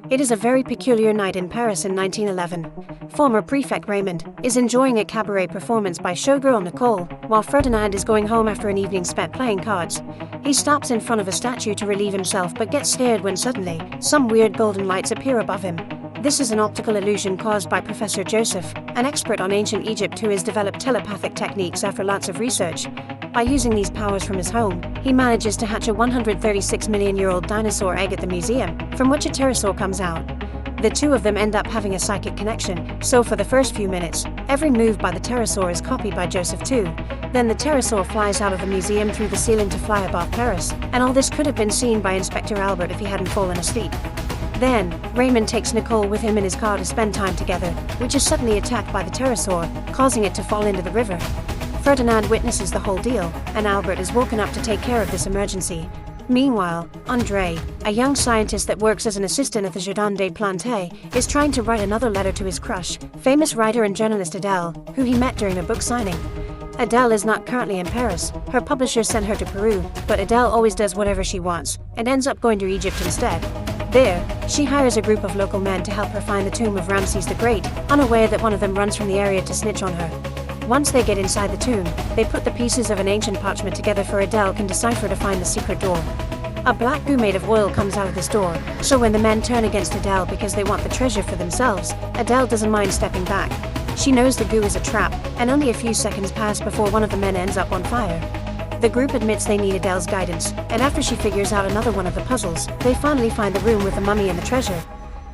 It is a very peculiar night in Paris in 1911. Former prefect Raymond is enjoying a cabaret performance by showgirl Nicole, while Ferdinand is going home after an evening spent playing cards. He stops in front of a statue to relieve himself but gets scared when suddenly, some weird golden lights appear above him. This is an optical illusion caused by Professor Joseph, an expert on ancient Egypt who has developed telepathic techniques after lots of research. By using these powers from his home, he manages to hatch a 136-million-year-old dinosaur egg at the museum, from which a pterosaur comes out. The two of them end up having a psychic connection, so for the first few minutes, every move by the pterosaur is copied by Joseph too. Then the pterosaur flies out of the museum through the ceiling to fly above Paris, and all this could have been seen by Inspector Albert if he hadn't fallen asleep. Then, Raymond takes Nicole with him in his car to spend time together, which is suddenly attacked by the pterosaur, causing it to fall into the river. Ferdinand witnesses the whole deal, and Albert is woken up to take care of this emergency. Meanwhile, André, a young scientist that works as an assistant at the Jardin des Plantes, is trying to write another letter to his crush, famous writer and journalist Adèle, who he met during a book signing. Adèle is not currently in Paris. Her publisher sent her to Peru, but Adèle always does whatever she wants, and ends up going to Egypt instead. There, she hires a group of local men to help her find the tomb of Ramses the Great, unaware that one of them runs from the area to snitch on her. Once they get inside the tomb, they put the pieces of an ancient parchment together for Adèle can decipher to find the secret door. A black goo made of oil comes out of this door, so when the men turn against Adèle because they want the treasure for themselves, Adèle doesn't mind stepping back. She knows the goo is a trap, and only a few seconds pass before one of the men ends up on fire. The group admits they need Adèle's guidance, and after she figures out another one of the puzzles, they finally find the room with the mummy and the treasure.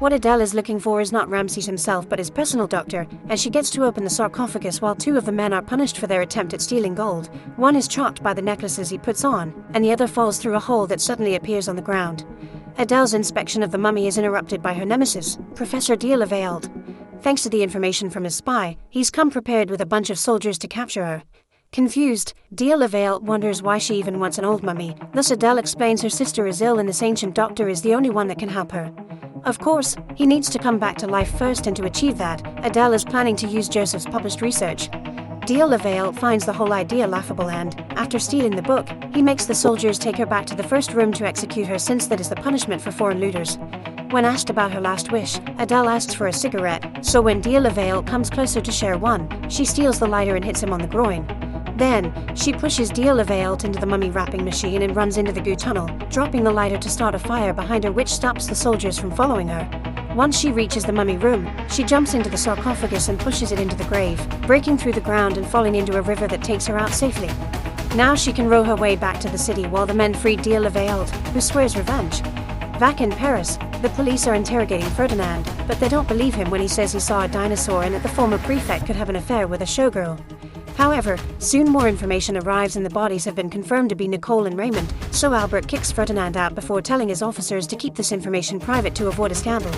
What Adèle is looking for is not Ramses himself but his personal doctor, and she gets to open the sarcophagus while two of the men are punished for their attempt at stealing gold. One is chopped by the necklaces he puts on, and the other falls through a hole that suddenly appears on the ground. Adèle's inspection of the mummy is interrupted by her nemesis, Professor de la Veilde. Thanks to the information from his spy, he's come prepared with a bunch of soldiers to capture her. Confused, de la Veilde wonders why she even wants an old mummy, thus Adèle explains her sister is ill and this ancient doctor is the only one that can help her. Of course, he needs to come back to life first, and to achieve that, Adèle is planning to use Joseph's published research. De la Veilde finds the whole idea laughable and, after stealing the book, he makes the soldiers take her back to the first room to execute her since that is the punishment for foreign looters. When asked about her last wish, Adèle asks for a cigarette, so when de la Veilde comes closer to share one, she steals the lighter and hits him on the groin. Then, she pushes de la Veilde into the mummy wrapping machine and runs into the goo tunnel, dropping the lighter to start a fire behind her which stops the soldiers from following her. Once she reaches the mummy room, she jumps into the sarcophagus and pushes it into the grave, breaking through the ground and falling into a river that takes her out safely. Now she can row her way back to the city while the men free de la Veilde, who swears revenge. Back in Paris, the police are interrogating Ferdinand, but they don't believe him when he says he saw a dinosaur and that the former prefect could have an affair with a showgirl. However, soon more information arrives and the bodies have been confirmed to be Nicole and Raymond, so Albert kicks Ferdinand out before telling his officers to keep this information private to avoid a scandal.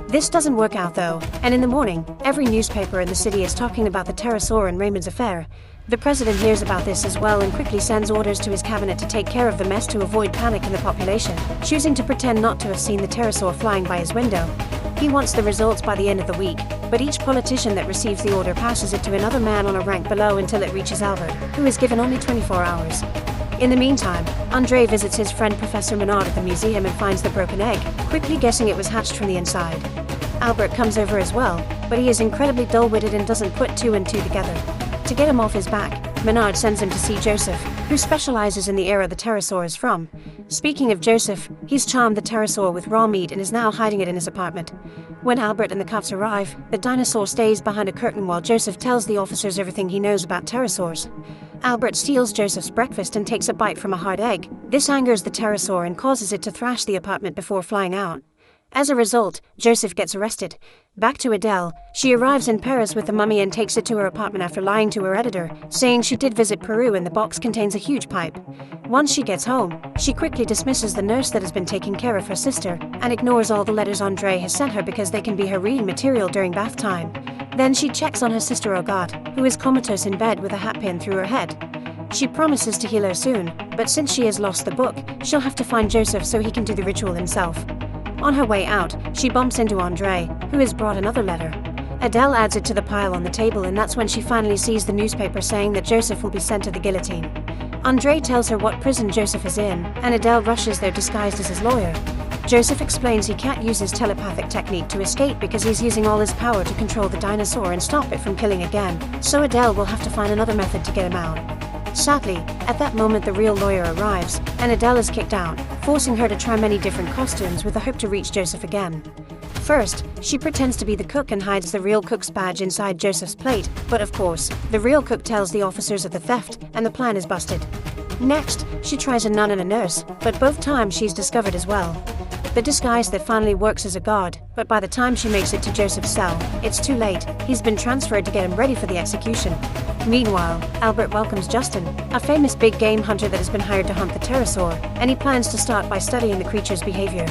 This doesn't work out though, and in the morning, every newspaper in the city is talking about the pterosaur and Raymond's affair. The president hears about this as well and quickly sends orders to his cabinet to take care of the mess to avoid panic in the population, choosing to pretend not to have seen the pterosaur flying by his window. He wants the results by the end of the week, but each politician that receives the order passes it to another man on a rank below until it reaches Albert, who is given only 24 hours. In the meantime, André visits his friend Professor Menard at the museum and finds the broken egg, quickly guessing it was hatched from the inside. Albert comes over as well, but he is incredibly dull-witted and doesn't put two and two together. To get him off his back, Menard sends him to see Joseph, who specializes in the era the pterosaur is from. Speaking of Joseph, he's charmed the pterosaur with raw meat and is now hiding it in his apartment. When Albert and the cops arrive, the dinosaur stays behind a curtain while Joseph tells the officers everything he knows about pterosaurs. Albert steals Joseph's breakfast and takes a bite from a hard egg. This angers the pterosaur and causes it to thrash the apartment before flying out. As a result, Joseph gets arrested. Back to Adèle, she arrives in Paris with the mummy and takes it to her apartment after lying to her editor, saying she did visit Peru and the box contains a huge pipe. Once she gets home, she quickly dismisses the nurse that has been taking care of her sister, and ignores all the letters André has sent her because they can be her reading material during bath time. Then she checks on her sister Agathe, who is comatose in bed with a hat pin through her head. She promises to heal her soon, but since she has lost the book, she'll have to find Joseph so he can do the ritual himself. On her way out, she bumps into André, who has brought another letter. Adèle adds it to the pile on the table and that's when she finally sees the newspaper saying that Joseph will be sent to the guillotine. André tells her what prison Joseph is in, and Adèle rushes there disguised as his lawyer. Joseph explains he can't use his telepathic technique to escape because he's using all his power to control the dinosaur and stop it from killing again, so Adèle will have to find another method to get him out. Sadly, at that moment the real lawyer arrives, and Adèle is kicked out, forcing her to try many different costumes with the hope to reach Joseph again. First, she pretends to be the cook and hides the real cook's badge inside Joseph's plate, but of course, the real cook tells the officers of the theft, and the plan is busted. Next, she tries a nun and a nurse, but both times she's discovered as well. The disguise that finally works as a guard, but by the time she makes it to Joseph's cell, it's too late. He's been transferred to get him ready for the execution. Meanwhile, Albert welcomes Justin, a famous big game hunter that has been hired to hunt the pterosaur, and he plans to start by studying the creature's behavior.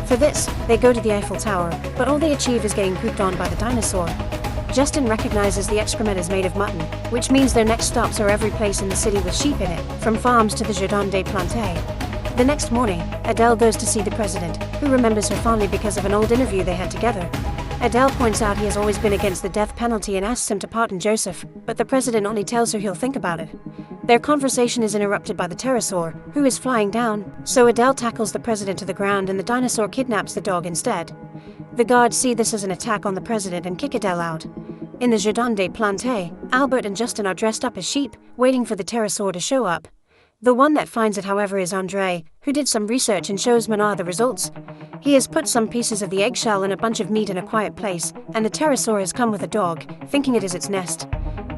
For this, they go to the Eiffel Tower, but all they achieve is getting pooped on by the dinosaur. Justin recognizes the excrement is made of mutton, which means their next stops are every place in the city with sheep in it, from farms to the Jardin des Plantes. The next morning, Adèle goes to see the president, who remembers her fondly because of an old interview they had together. Adèle points out he has always been against the death penalty and asks him to pardon Joseph, but the president only tells her he'll think about it. Their conversation is interrupted by the pterosaur, who is flying down, so Adèle tackles the president to the ground and the dinosaur kidnaps the dog instead. The guards see this as an attack on the president and kick Adèle out. In the Jardin des Plantes, Albert and Justin are dressed up as sheep, waiting for the pterosaur to show up. The one that finds it, however, is André, who did some research and shows Menard the results. He has put some pieces of the eggshell and a bunch of meat in a quiet place, and the pterosaur has come with a dog, thinking it is its nest.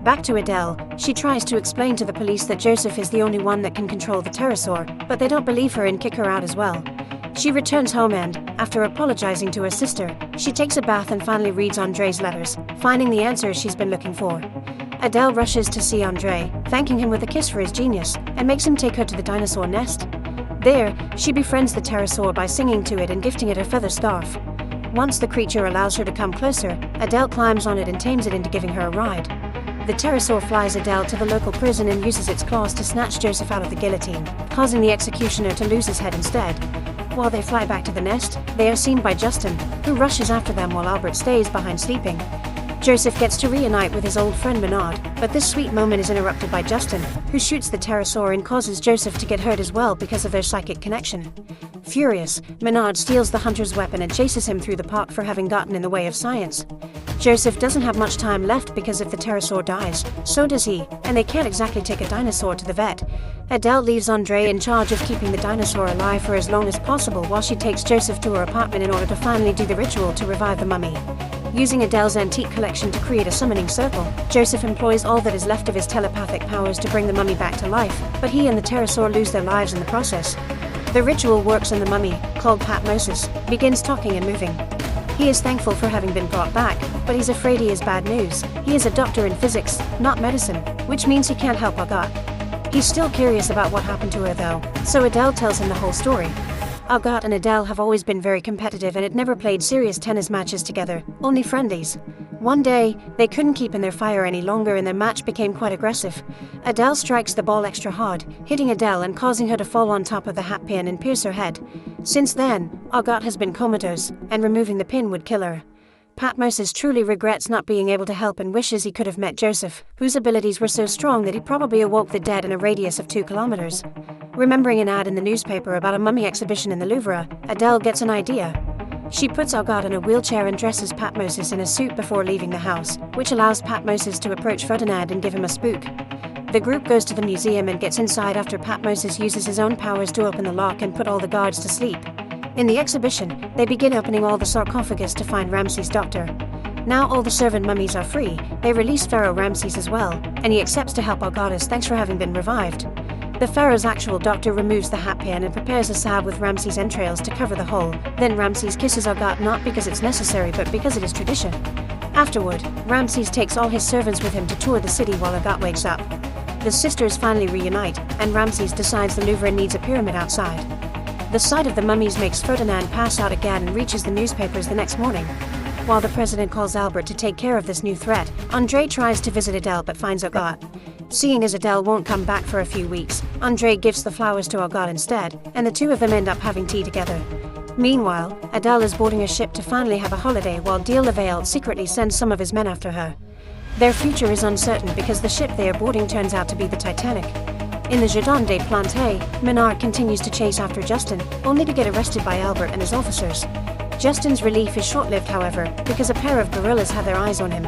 Back to Adèle, she tries to explain to the police that Joseph is the only one that can control the pterosaur, but they don't believe her and kick her out as well. She returns home and, after apologizing to her sister, she takes a bath and finally reads André's letters, finding the answers she's been looking for. Adèle rushes to see André, thanking him with a kiss for his genius, and makes him take her to the dinosaur nest. There, she befriends the pterosaur by singing to it and gifting it a feather scarf. Once the creature allows her to come closer, Adèle climbs on it and tames it into giving her a ride. The pterosaur flies Adèle to the local prison and uses its claws to snatch Joseph out of the guillotine, causing the executioner to lose his head instead. While they fly back to the nest, they are seen by Justin, who rushes after them while Albert stays behind sleeping. Joseph gets to reunite with his old friend Menard, but this sweet moment is interrupted by Justin, who shoots the pterosaur and causes Joseph to get hurt as well because of their psychic connection. Furious, Menard steals the hunter's weapon and chases him through the park for having gotten in the way of science. Joseph doesn't have much time left because if the pterosaur dies, so does he, and they can't exactly take a dinosaur to the vet. Adèle leaves André in charge of keeping the dinosaur alive for as long as possible while she takes Joseph to her apartment in order to finally do the ritual to revive the mummy. Using Adèle's antique collection to create a summoning circle, Joseph employs all that is left of his telepathic powers to bring the mummy back to life, but he and the pterosaur lose their lives in the process. The ritual works and the mummy, called Patmosis, begins talking and moving. He is thankful for having been brought back, but he's afraid he is bad news. He is a doctor in physics, not medicine, which means he can't help Agathe. He's still curious about what happened to her though, so Adèle tells him the whole story. Agathe and Adèle have always been very competitive and had never played serious tennis matches together, only friendlies. One day, they couldn't keep in their fire any longer and their match became quite aggressive. Adèle strikes the ball extra hard, hitting Adèle and causing her to fall on top of the hat pin and pierce her head. Since then, Agathe has been comatose, and removing the pin would kill her. Patmosis truly regrets not being able to help and wishes he could have met Joseph, whose abilities were so strong that he probably awoke the dead in a radius of 2 kilometers. Remembering an ad in the newspaper about a mummy exhibition in the Louvre, Adèle gets an idea. She puts Agathe in a wheelchair and dresses Patmosis in a suit before leaving the house, which allows Patmosis to approach Ferdinand and give him a spook. The group goes to the museum and gets inside after Patmosis uses his own powers to open the lock and put all the guards to sleep. In the exhibition, they begin opening all the sarcophagus to find Ramses' doctor. Now all the servant mummies are free, they release Pharaoh Ramses as well, and he accepts to help Agathe thanks for having been revived. The pharaoh's actual doctor removes the hat pin and prepares a salve with Ramses' entrails to cover the hole. Then Ramses kisses Agathe not because it's necessary but because it is tradition. Afterward, Ramses takes all his servants with him to tour the city while Agathe wakes up. The sisters finally reunite, and Ramses decides the Louvre needs a pyramid outside. The sight of the mummies makes Ferdinand pass out again and reaches the newspapers the next morning. While the president calls Albert to take care of this new threat, André tries to visit Adèle but finds Agathe. Seeing as Adèle won't come back for a few weeks, André gives the flowers to Agathe instead, and the two of them end up having tea together. Meanwhile, Adèle is boarding a ship to finally have a holiday while Diolevael secretly sends some of his men after her. Their future is uncertain because the ship they are boarding turns out to be the Titanic. In the Jardin des Plantes, Menard continues to chase after Justin, only to get arrested by Albert and his officers. Justin's relief is short-lived, however, because a pair of gorillas have their eyes on him.